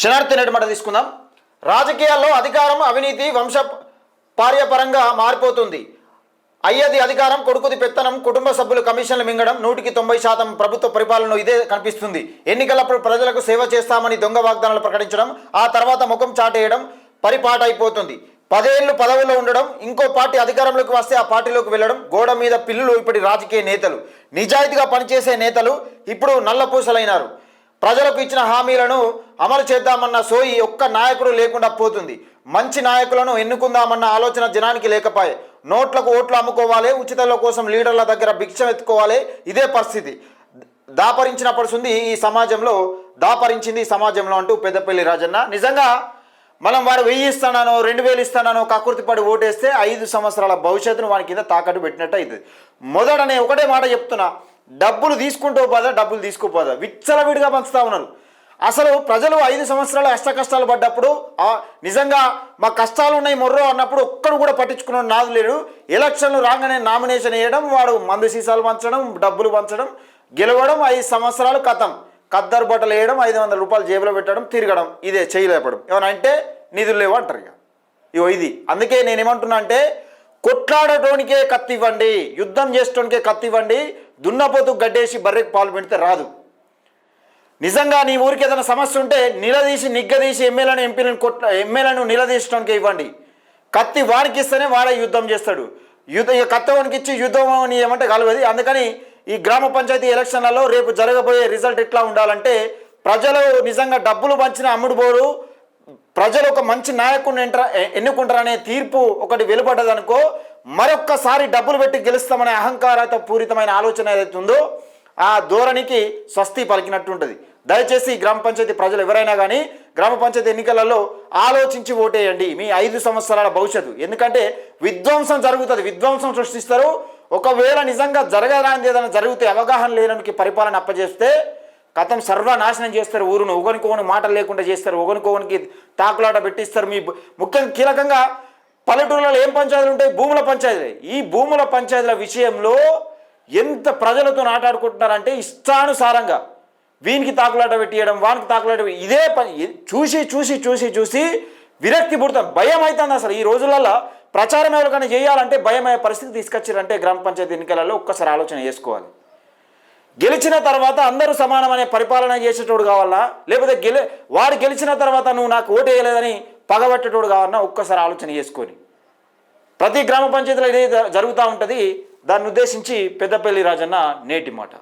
శనార్థి నేటి మాట తీసుకుందాం. రాజకీయాల్లో అధికారం అవినీతి వంశ పార్యపరంగా మారిపోతుంది. అయ్యది అధికారం, కొడుకుది పెత్తనం, కుటుంబ సభ్యులు కమిషన్లు మింగడం, 100% ప్రభుత్వ పరిపాలనలో ఇదే కనిపిస్తుంది. ఎన్నికలప్పుడు ప్రజలకు సేవ చేస్తామని దొంగ వాగ్దానాలు ప్రకటించడం, ఆ తర్వాత ముఖం చాటేయడం పరిపాట అయిపోతుంది. 10 ఏళ్ళు పదవుల్లో ఉండడం, ఇంకో పార్టీ అధికారంలోకి వస్తే ఆ పార్టీలోకి వెళ్ళడం, గోడ మీద పిల్లులు ఇప్పటి రాజకీయ నేతలు. నిజాయితీగా పనిచేసే నేతలు ఇప్పుడు నల్లపూసలైనారు. ప్రజలకు ఇచ్చిన హామీలను అమలు చేద్దామన్న సోయి ఒక్క నాయకుడు లేకుండా పోతుంది. మంచి నాయకులను ఎన్నుకుందామన్న ఆలోచన జనానికి లేకపోయే. నోట్లకు ఓట్లు అమ్ముకోవాలి, ఉచితాల కోసం లీడర్ల దగ్గర భిక్షం ఎత్తుకోవాలి. ఇదే పరిస్థితి దాపరించింది ఈ సమాజంలో అంటూ పెద్దపల్లి రాజన్న. నిజంగా మనం వారు 1000 ఇస్తానో 2000 ఇస్తానో కకృతిపడి ఓటేస్తే 5 సంవత్సరాల భవిష్యత్తును వాని కింద తాకట్టు పెట్టినట్టు అవుతుంది. మొదటనే ఒకటే మాట చెప్తున్నా, డబ్బులు తీసుకుంటూ పోదా, డబ్బులు తీసుకోపోదా, విచ్చలవిడిగా పంచుతా ఉన్నారు. అసలు ప్రజలు 5 సంవత్సరాలు కష్టాలు పడ్డప్పుడు నిజంగా మా కష్టాలు ఉన్నాయి మొర్రో అన్నప్పుడు ఒక్కడు కూడా పట్టించుకున్నాడు నాదు లేడు. ఎలక్షన్లు రాగానే నామినేషన్ వేయడం, వాడు మందు సీసాలు పంచడం, డబ్బులు పంచడం, గెలవడం, 5 సంవత్సరాలు కథం, కద్దరు బట్టలు వేయడం, 500 రూపాయలు జేబులో పెట్టడం, తిరగడం, ఇదే చేయలేపడం. ఏమన్నా అంటే నిధులు లేవు అంటారు. ఇగో ఇది. అందుకే నేనేమంటున్నా అంటే, కొట్లాడటోనికే కత్తి ఇవ్వండి, యుద్ధం చేసేటోనికే కత్తి ఇవ్వండి. దున్నపోతు గడ్డేసి బర్రెకి పాలు పెడితే రాదు. నిజంగా నీ ఊరికి ఏదైనా సమస్య ఉంటే నిలదీసి నిగ్గదీసి ఎమ్మెల్యేలను నిలదీసడానికే ఇవ్వండి. కత్తి వానికి ఇస్తేనే వాడే యుద్ధం చేస్తాడు. ఇక కత్తి వానికి ఇచ్చి యుద్ధం అని ఏమంటే కలవది. అందుకని ఈ గ్రామ పంచాయతీ ఎలక్షన్లలో రేపు జరగబోయే రిజల్ట్ ఎట్లా ఉండాలంటే, ప్రజలు నిజంగా డబ్బులు పంచిన అమ్ముడు పోరు, ప్రజలు ఒక మంచి నాయకుడిని ఎన్నుకుంటారనే తీర్పు ఒకటి వెలువడ్డదనుకో, మరొక్కసారి డబ్బులు పెట్టి గెలుస్తామనే అహంకారత పూరితమైన ఆలోచన ఏదైతే ఉందో ఆ ధోరణికి స్వస్తి పలికినట్టు ఉంటుంది. దయచేసి గ్రామ పంచాయతీ ప్రజలు ఎవరైనా కానీ గ్రామ పంచాయతీ ఎన్నికలలో ఆలోచించి ఓటేయండి. మీ 5 సంవత్సరాల భవిష్యత్తు. ఎందుకంటే విధ్వంసం జరుగుతుంది, విధ్వంసం సృష్టిస్తారు. ఒకవేళ నిజంగా జరగరాంది ఏదైనా జరిగితే అవగాహన లేనికి పరిపాలన అప్పజేస్తే కథం సర్వనాశనం చేస్తారు. ఊరును ఒకరికొకరు మాటలు లేకుండా చేస్తారు, ఒకరికొకరికి తాకులాట పెట్టిస్తారు. ముఖ్యంగా కీలకంగా పల్లెటూళ్ళలో ఏం పంచాయతీలు ఉంటాయి? భూముల పంచాయతీలు. ఈ భూముల పంచాయతీల విషయంలో ఎంత ప్రజలతో ఆటాడుకుంటున్నారంటే ఇష్టానుసారంగా వీనికి తాకులాట పెట్టియడం, వానికి తాకులాట ఇదే పని చూసి చూసి చూసి చూసి విరక్తి పుడతాం, భయం అవుతుంది. అసలు ఈ రోజులలో ప్రచారం ఎవరికైనా చేయాలంటే భయమయ్యే పరిస్థితి తీసుకొచ్చారంటే గ్రామ పంచాయతీ ఎన్నికలలో ఒక్కసారి ఆలోచన చేసుకోవాలి. గెలిచిన తర్వాత అందరూ సమానమనే పరిపాలన చేసేటోడు కావాలా, లేకపోతే వాడు గెలిచిన తర్వాత నువ్వు నాకు ఓటు వేయలేదని పగబట్టేటోడు కావాలన్నా ఒక్కసారి ఆలోచన చేసుకొని. ప్రతి గ్రామ పంచాయతీలో ఇదే జరుగుతూ ఉంటుంది. దాన్ని ఉద్దేశించి పెద్దపల్లి రాజన్న నేటి మాట.